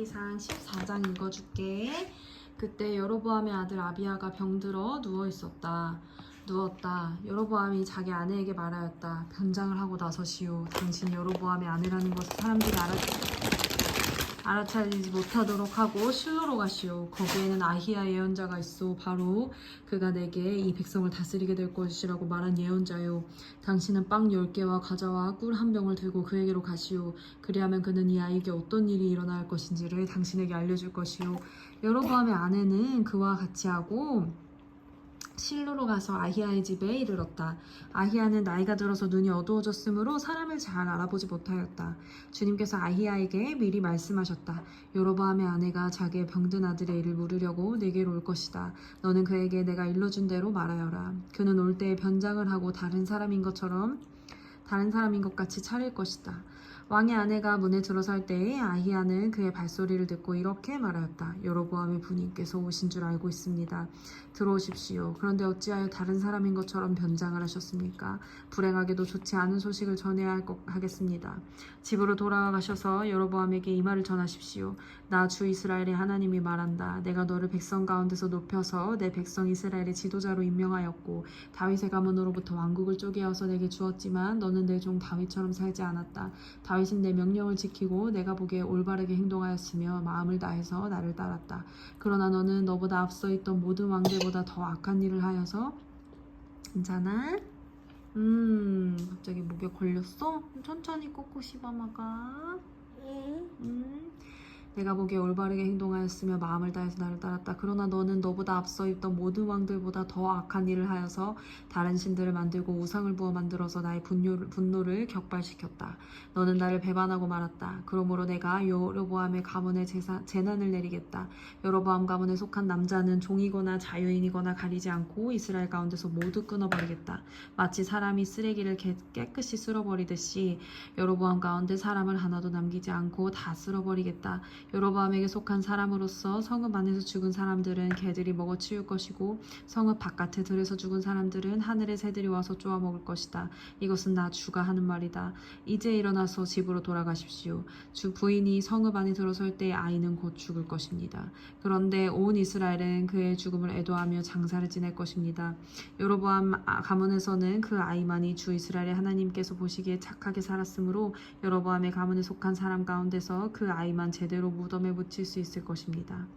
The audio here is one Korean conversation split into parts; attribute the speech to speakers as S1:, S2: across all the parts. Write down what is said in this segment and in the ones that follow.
S1: 사사기상 14장 읽어줄게. 그때 여로보암의 아들 아비야가 병들어 누웠다. 여로보암이 자기 아내에게 말하였다. 변장을 하고 나서시오. 당신이 여로보암의 아내라는 것을 사람들이 알아차리지 못하도록 하고 실로로 가시오. 거기에는 아히야 예언자가 있어. 바로 그가 내게 이 백성을 다스리게 될 것이라고 말한 예언자요. 당신은 빵 10개와 과자와 꿀 한 병을 들고 그에게로 가시오. 그리하면 그는 이 아이에게 어떤 일이 일어날 것인지를 당신에게 알려줄 것이오. 여로보암의 아내는 그와 같이 하고 실로로 가서 아히야의 집에 이르렀다. 아히야는 나이가 들어서 눈이 어두워졌으므로 사람을 잘 알아보지 못하였다. 주님께서 아히야에게 미리 말씀하셨다. 여로보암의 아내가 자기의 병든 아들의 일을 물으려고 내게로 올 것이다. 너는 그에게 내가 일러준 대로 말하여라. 그는 올 때에 변장을 하고 다른 사람인 것 같이 차릴 것이다. 왕의 아내가 문에 들어설 때에 아히야는 그의 발소리를 듣고 이렇게 말하였다. 여로보암의 부인께서 오신 줄 알고 있습니다. 들어오십시오. 그런데 어찌하여 다른 사람인 것처럼 변장을 하셨습니까? 불행하게도 좋지 않은 소식을 전해야 하겠습니다. 집으로 돌아가셔서 여로보암에게 이 말을 전하십시오. 나 주 이스라엘의 하나님이 말한다. 내가 너를 백성 가운데서 높여서 내 백성 이스라엘의 지도자로 임명하였고 다윗의 가문으로부터 왕국을 쪼개어서 내게 주었지만 너는 내 종 다윗처럼 살지 않았다. 다윗은 내 명령을 지키고 내가 보기에 올바르게 행동하였으며 마음을 다해서 나를 따랐다. 그러나 너는 너보다 앞서 있던 모든 왕들보다 더 악한 일을 하여서 괜찮아? 갑자기 목에 걸렸어? 천천히 꽂고 씹어먹어. 내가 보기에 올바르게 행동하였으며 마음을 다해서 나를 따랐다. 그러나 너는 너보다 앞서 있던 모든 왕들보다 더 악한 일을 하여서 다른 신들을 만들고 우상을 부어 만들어서 나의 분노를 격발시켰다. 너는 나를 배반하고 말았다. 그러므로 내가 여로보암의 가문에 재난을 내리겠다. 여로보암 가문에 속한 남자는 종이거나 자유인이거나 가리지 않고 이스라엘 가운데서 모두 끊어버리겠다. 마치 사람이 쓰레기를 깨끗이 쓸어버리듯이 여로보암 가운데 사람을 하나도 남기지 않고 다 쓸어버리겠다. 여로보암에게 속한 사람으로서 성읍 안에서 죽은 사람들은 개들이 먹어 치울 것이고 성읍 바깥에 들에서 죽은 사람들은 하늘의 새들이 와서 쪼아 먹을 것이다. 이것은 나 주가 하는 말이다. 이제 일어나서 집으로 돌아가십시오. 주 부인이 성읍 안에 들어설 때 아이는 곧 죽을 것입니다. 그런데 온 이스라엘은 그의 죽음을 애도하며 장사를 지낼 것입니다. 여로보암 가문에서는 그 아이만이 주 이스라엘의 하나님께서 보시기에 착하게 살았으므로 여로보암의 가문에 속한 사람 가운데서 그 아이만 제대로 무덤에 묻힐 수 있을 것입니다.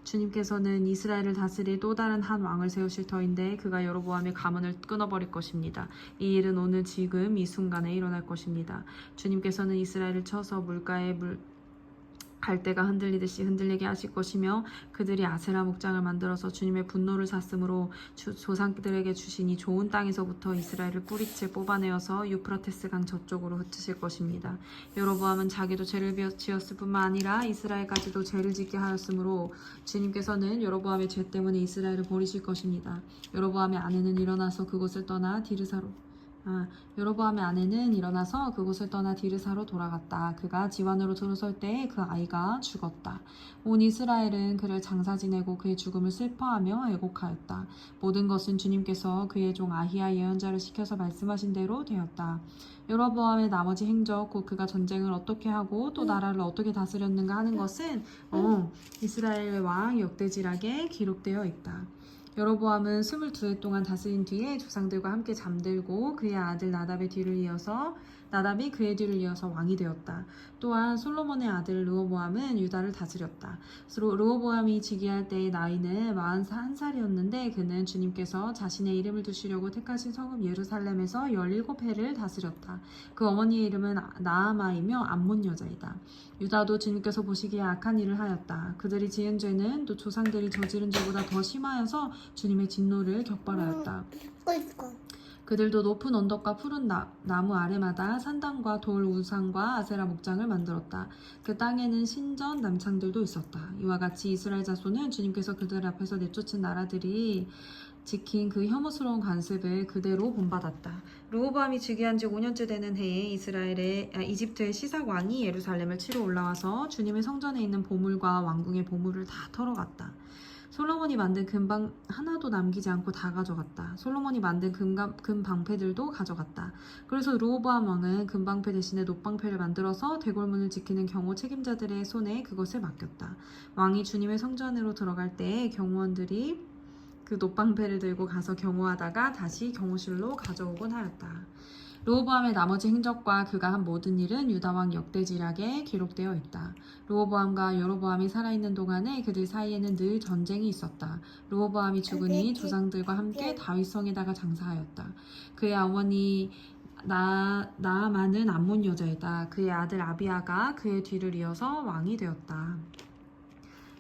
S1: 주님께서는 이스라엘을 다스릴 또 다른 한 왕을 세우실 터인데 그가 여로보암의 가문을 끊어버릴 것입니다. 이 일은 오늘 지금 이 순간에 일어날 것입니다. 주님께서는 이스라엘을 쳐서 물가에 갈대가 흔들리듯이 흔들리게 하실 것이며 그들이 아세라 목장을 만들어서 주님의 분노를 샀으므로 조상들에게 주신 이 좋은 땅에서부터 이스라엘을 뿌리째 뽑아내어서 유프라테스 강 저쪽으로 흩으실 것입니다. 여로보암은 자기도 죄를 지었을 뿐만 아니라 이스라엘까지도 죄를 짓게 하였으므로 주님께서는 여로보암의 죄 때문에 이스라엘을 버리실 것입니다. 여로보암의 아내는 일어나서 그곳을 떠나 그곳을 떠나 디르사로 돌아갔다. 그가 지완으로 들어설 때에 그 아이가 죽었다. 온 이스라엘은 그를 장사 지내고 그의 죽음을 슬퍼하며 애곡하였다. 모든 것은 주님께서 그의 종 아히야 예언자를 시켜서 말씀하신 대로 되었다. 여로보암의 나머지 행적, 곧 그가 전쟁을 어떻게 하고 또 나라를 어떻게 다스렸는가 하는 것은 이스라엘 왕 역대지락에 기록되어 있다. 여로보암은 22해 동안 다스린 뒤에 조상들과 함께 잠들고 그의 아들 나답이 그의 뒤를 이어서 왕이 되었다. 또한 솔로몬의 아들 르호보암은 유다를 다스렸다. 르호보암이 즉위할 때의 나이는 41살이었는데 그는 주님께서 자신의 이름을 두시려고 택하신 성읍 예루살렘에서 17해를 다스렸다. 그 어머니의 이름은 나아마이며 암몬 여자이다. 유다도 주님께서 보시기에 악한 일을 하였다. 그들이 지은 죄는 또 조상들이 저지른 죄보다 더 심하여서 주님의 진노를 격발하였다. 그들도 높은 언덕과 푸른 나무 아래마다 산당과 돌 우상과 아세라 목장을 만들었다. 그 땅에는 신전 남창들도 있었다. 이와 같이 이스라엘 자손은 주님께서 그들 앞에서 내쫓은 나라들이 지킨 그 혐오스러운 관습을 그대로 본받았다. 르호보암이 즉위한 지 5년째 되는 해에 이집트의 시삭 왕이 예루살렘을 치러 올라와서 주님의 성전에 있는 보물과 왕궁의 보물을 다 털어갔다. 솔로몬이 만든 금방 하나도 남기지 않고 다 가져갔다. 솔로몬이 만든 금방패들도 가져갔다. 그래서 르호보암 왕은 금방패 대신에 놋방패를 만들어서 대궐문을 지키는 경호 책임자들의 손에 그것을 맡겼다. 왕이 주님의 성전 안으로 들어갈 때 경호원들이 그 놋방패를 들고 가서 경호하다가 다시 경호실로 가져오곤 하였다. 르호보암의 나머지 행적과 그가 한 모든 일은 유다왕 역대지략에 기록되어 있다. 르호보암과 여로보암이 살아있는 동안에 그들 사이에는 늘 전쟁이 있었다. 르호보암이 죽으니 조상들과 함께 다윗성에다가 장사하였다. 그의 어머니 나아만은 암몬 여자이다. 그의 아들 아비아가 그의 뒤를 이어서 왕이 되었다.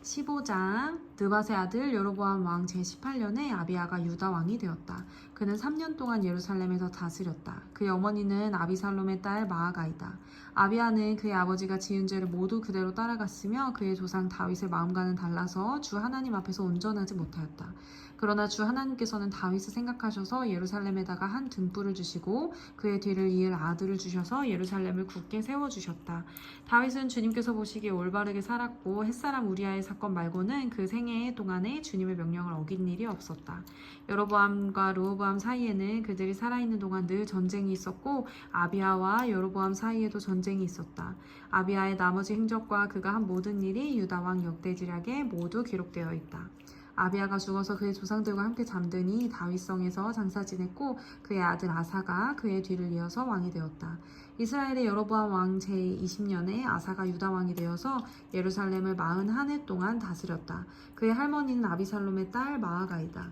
S1: 15장 느밧의 아들 여로보암 왕 제18년에 아비아가 유다 왕이 되었다. 그는 3년 동안 예루살렘에서 다스렸다. 그의 어머니는 아비살롬의 딸 마아가이다. 아비아는 그의 아버지가 지은 죄를 모두 그대로 따라갔으며 그의 조상 다윗의 마음과는 달라서 주 하나님 앞에서 온전하지 못하였다. 그러나 주 하나님께서는 다윗을 생각하셔서 예루살렘에다가 한 등불을 주시고 그의 뒤를 이을 아들을 주셔서 예루살렘을 굳게 세워주셨다. 다윗은 주님께서 보시기에 올바르게 살았고 햇사람 우리아의 사건 말고는 그 생애 동안에 주님의 명령을 어긴 일이 없었다. 여로보암과 르호보암 사이에는 그들이 살아있는 동안 늘 전쟁이 있었고 아비아와 여로보암 사이에도 전쟁이 있었다. 아비아의 나머지 행적과 그가 한 모든 일이 유다왕 역대지략에 모두 기록되어 있다. 아비아가 죽어서 그의 조상들과 함께 잠드니 다윗성에서 장사 지냈고 그의 아들 아사가 그의 뒤를 이어서 왕이 되었다. 이스라엘의 여로보암 왕 제20년에 아사가 유다 왕이 되어서 예루살렘을 41해 동안 다스렸다. 그의 할머니는 아비살롬의 딸 마아가이다.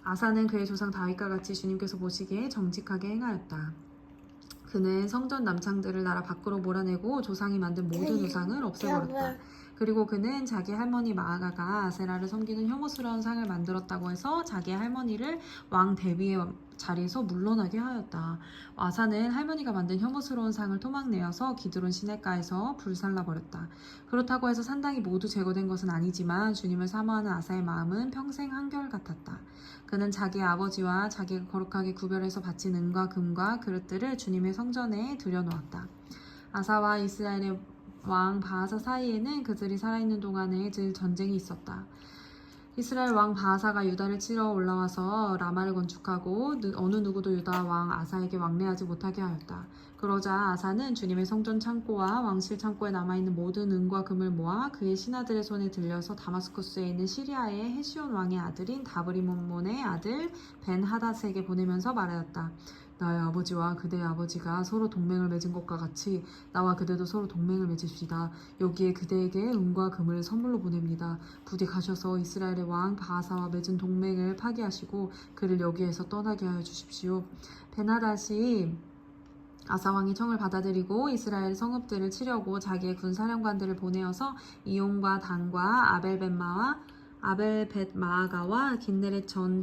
S1: 아사는 그의 조상 다윗과 같이 주님께서 보시기에 정직하게 행하였다. 그는 성전 남창들을 나라 밖으로 몰아내고 조상이 만든 모든 우상을 없애버렸다. 그리고 그는 자기 할머니 마아가가 아세라를 섬기는 혐오스러운 상을 만들었다고 해서 자기 할머니를 왕 대비의 자리에서 물러나게 하였다. 아사는 할머니가 만든 혐오스러운 상을 토막내어서 기드론 시냇가에서 불살라버렸다. 그렇다고 해서 산당이 모두 제거된 것은 아니지만 주님을 사모하는 아사의 마음은 평생 한결같았다. 그는 자기 아버지와 자기가 거룩하게 구별해서 바친 은과 금과 그릇들을 주님의 성전에 들여놓았다. 아사와 이스라엘의 왕 바하사 사이에는 그들이 살아있는 동안에 늘 전쟁이 있었다. 이스라엘 왕 바하사가 유다를 치러 올라와서 라마를 건축하고 어느 누구도 유다 왕 아사에게 왕래하지 못하게 하였다. 그러자 아사는 주님의 성전 창고와 왕실 창고에 남아있는 모든 은과 금을 모아 그의 신하들의 손에 들려서 다마스쿠스에 있는 시리아의 헤시온 왕의 아들인 다브리몬몬의 아들 벤 하닷에게 보내면서 말하였다. 나의 아버지와 그대의 아버지가 서로 동맹을 맺은 것과 같이 나와 그대도 서로 동맹을 맺읍시다. 여기에 그대에게 은과 금을 선물로 보냅니다. 부디 가셔서 이스라엘의 왕 바하사와 맺은 동맹을 파기하시고 그를 여기에서 떠나게 하여 주십시오. 베나닷이 아사왕이 청을 받아들이고 이스라엘 성읍들을 치려고 자기의 군사령관들을 보내어서 이온과 단과 아벨벳마아가와 긴네렛 전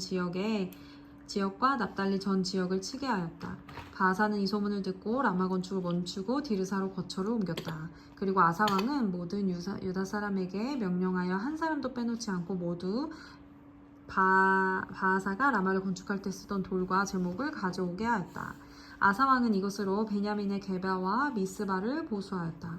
S1: 지역과 납달리 전 지역을 치게 하였다. 바하사는 이 소문을 듣고 라마 건축을 멈추고 디르사로 거처를 옮겼다. 그리고 아사왕은 모든 유다 사람에게 명령하여 한 사람도 빼놓지 않고 모두 바하사가 라마를 건축할 때 쓰던 돌과 제목을 가져오게 하였다. 아사왕은 이것으로 베냐민의 게바와 미스바를 보수하였다.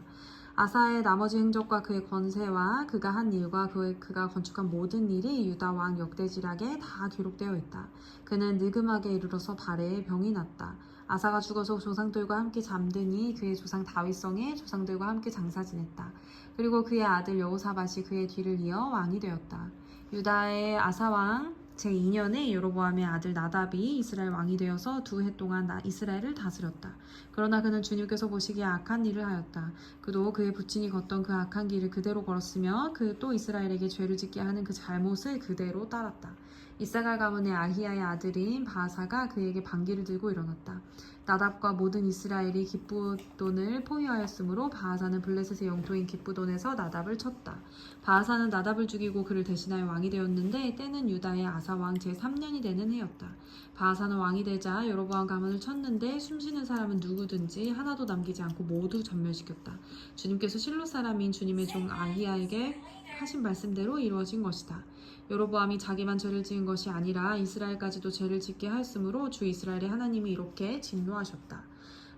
S1: 아사의 나머지 행적과 그의 권세와 그가 한 일과 그가 건축한 모든 일이 유다 왕 역대지략에 다 기록되어 있다. 그는 느금하게 이르러서 발에 병이 났다. 아사가 죽어서 조상들과 함께 잠드니 그의 조상 다윗성에 조상들과 함께 장사 지냈다. 그리고 그의 아들 여호사밧이 그의 뒤를 이어 왕이 되었다. 유다의 아사왕 제2년에 여로보암의 아들 나답이 이스라엘 왕이 되어서 2해 동안 이스라엘을 다스렸다. 그러나 그는 주님께서 보시기에 악한 일을 하였다. 그도 그의 부친이 걷던 그 악한 길을 그대로 걸었으며 그 또 이스라엘에게 죄를 짓게 하는 그 잘못을 그대로 따랐다. 이사갈 가문의 아히야의 아들인 바하사가 그에게 반기를 들고 일어났다. 나답과 모든 이스라엘이 기쁘돈을 포위하였으므로 바하사는 블레셋의 영토인 기쁘돈에서 나답을 쳤다. 바하사는 나답을 죽이고 그를 대신하여 왕이 되었는데 때는 유다의 아사왕 제3년이 되는 해였다. 바하사는 왕이 되자 여로보암 가문을 쳤는데 숨쉬는 사람은 누구든지 하나도 남기지 않고 모두 전멸시켰다. 주님께서 실로 사람인 주님의 종 아히야에게 하신 말씀대로 이루어진 것이다. 여로보암이 자기만 죄를 지은 것이 아니라 이스라엘까지도 죄를 짓게 하였으므로 주 이스라엘의 하나님이 이렇게 진노하셨다.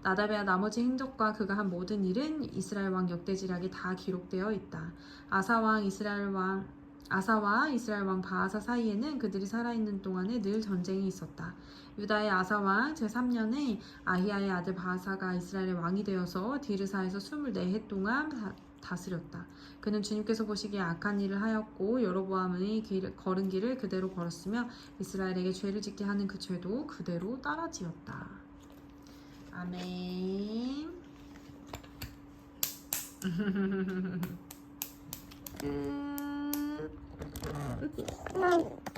S1: 나답의 나머지 행적과 그가 한 모든 일은 이스라엘 왕 역대지략에 다 기록되어 있다. 아사와 이스라엘 왕 바아사 사이에는 그들이 살아있는 동안에 늘 전쟁이 있었다. 유다의 아사 왕 제3년에 아히야의 아들 바아사가 이스라엘의 왕이 되어서 디르사에서 24해 동안 다스렸다. 그는 주님께서 보시기에 악한 일을 하였고 여로보암의 걸은 길을 그대로 걸었으며 이스라엘에게 죄를 짓게 하는 그 죄도 그대로 따라지었다. 아멘. 끝.